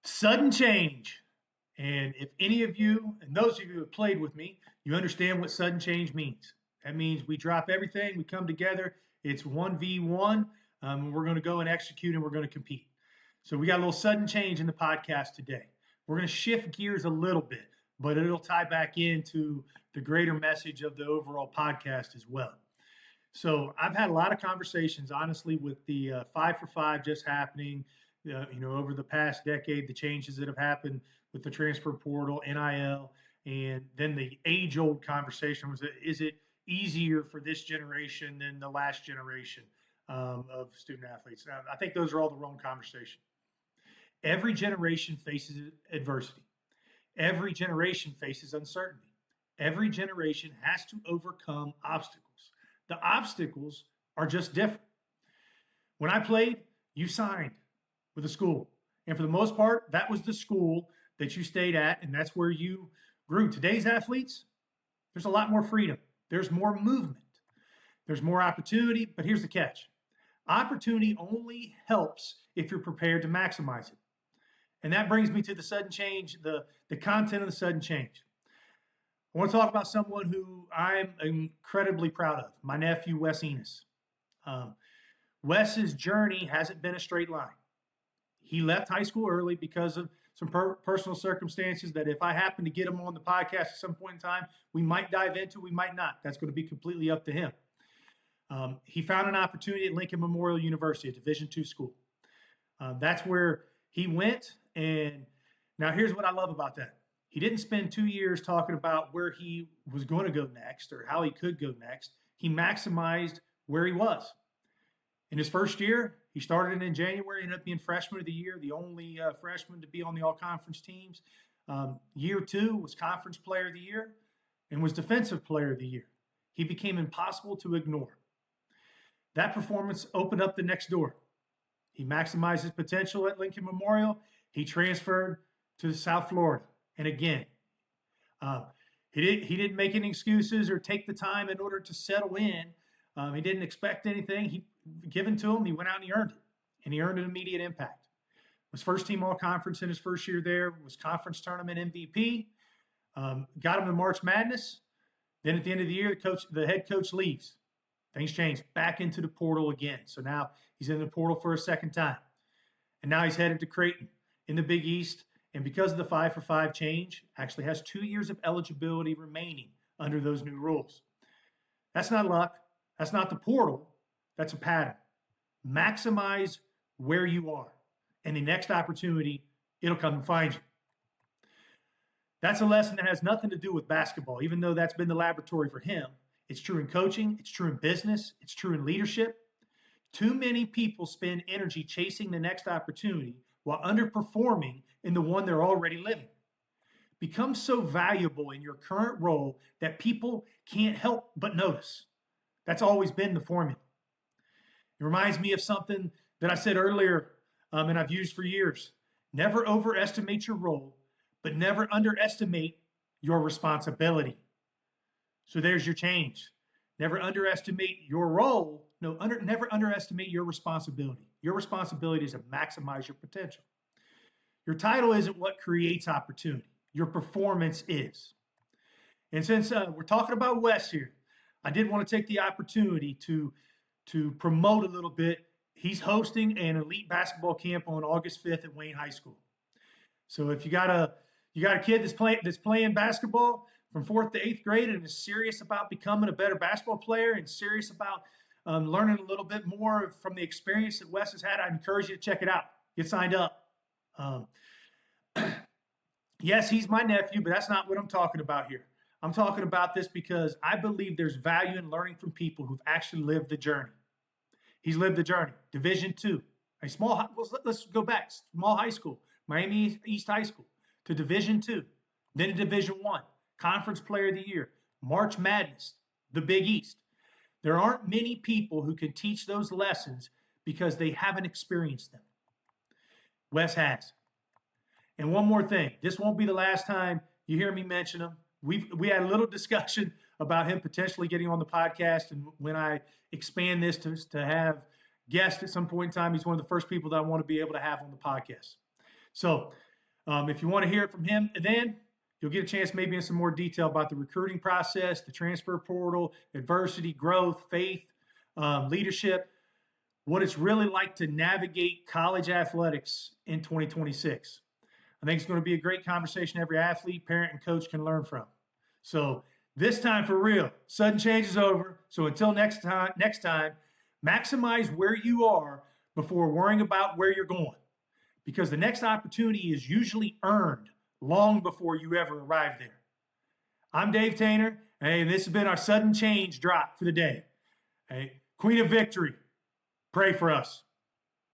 Sudden change. And if any of you, and those of you who have played with me, you understand what sudden change means. That means we drop everything, we come together, it's 1v1, we're going to go and execute and we're going to compete. So we got a little sudden change in the podcast today. We're going to shift gears a little bit, but it'll tie back into the greater message of the overall podcast as well. So I've had a lot of conversations, honestly, with the 5 for 5 just happening, over the past decade, the changes that have happened with the transfer portal, NIL, and then the age-old conversation was, is it easier for this generation than the last generation of student athletes? Now, I think those are all the wrong conversation. Every generation faces adversity. Every generation faces uncertainty. Every generation has to overcome obstacles. The obstacles are just different. When I played, you signed with a school. And for the most part, that was the school that you stayed at, and that's where you grew. Today's athletes, there's a lot more freedom. There's more movement. There's more opportunity, but here's the catch. Opportunity only helps if you're prepared to maximize it. And that brings me to the sudden change, the content of the sudden change. I want to talk about someone who I'm incredibly proud of, my nephew, Wes Enis. Wes's journey hasn't been a straight line. He left high school early because of some personal circumstances that if I happen to get him on the podcast at some point in time, we might dive into, we might not. That's going to be completely up to him. He found an opportunity at Lincoln Memorial University, a Division II school. That's where he went. And now here's what I love about that. He didn't spend 2 years talking about where he was going to go next or how he could go next. He maximized where he was. In his first year, he started in January, ended up being freshman of the year, the only freshman to be on the all-conference teams. Year 2 was conference player of the year and was defensive player of the year. He became impossible to ignore. That performance opened up the next door. He maximized his potential at Lincoln Memorial. He transferred to South Florida. And again, he didn't make any excuses or take the time in order to settle in. He didn't expect anything. He given to him. He went out and he earned it. And he earned an immediate impact. Was first team all-conference in his first year there. Was conference tournament MVP. Got him to March Madness. Then at the end of the year, the head coach leaves. Things changed. Back into the portal again. So now he's in the portal for a second time. And now he's headed to Creighton in the Big East. And because of the 5 for 5 change, actually has 2 years of eligibility remaining under those new rules. That's not luck. That's not the portal. That's a pattern. Maximize where you are. And the next opportunity, it'll come and find you. That's a lesson that has nothing to do with basketball, even though that's been the laboratory for him. It's true in coaching. It's true in business. It's true in leadership. Too many people spend energy chasing the next opportunity while underperforming in the one they're already living. Become so valuable in your current role that people can't help but notice. That's always been the formula. It reminds me of something that I said earlier, and I've used for years. Never overestimate your role, but never underestimate your responsibility. So there's your change. Never underestimate your role. Never underestimate your responsibility. Your responsibility is to maximize your potential. Your title isn't what creates opportunity. Your performance is. And since we're talking about Wes here, I did want to take the opportunity to promote a little bit. He's hosting an elite basketball camp on August 5th at Wayne High School. So if you got a kid that's playing basketball from 4th to 8th grade and is serious about becoming a better basketball player and serious about learning a little bit more from the experience that Wes has had, I encourage you to check it out. Get signed up. Yes, he's my nephew, but that's not what I'm talking about here. I'm talking about this because I believe there's value in learning from people who've actually lived the journey. He's lived the journey. Division II. Let's go back. Small high school, Miami East High School, to Division II, then to Division I, Conference Player of the Year, March Madness, the Big East. There aren't many people who can teach those lessons because they haven't experienced them. Wes has. And one more thing. This won't be the last time you hear me mention him. We had a little discussion about him potentially getting on the podcast, and when I expand this to have guests at some point in time, he's one of the first people that I want to be able to have on the podcast. So If you want to hear it from him, then you'll get a chance maybe in some more detail about the recruiting process, the transfer portal, adversity, growth, faith, leadership, what it's really like to navigate college athletics in 2026. I think it's going to be a great conversation every athlete, parent, and coach can learn from. So this time for real, sudden change is over. So until next time, maximize where you are before worrying about where you're going, because the next opportunity is usually earned long before you ever arrive there. I'm Dave Tainer, and this has been our sudden change drop for the day. Hey, Queen of Victory, pray for us.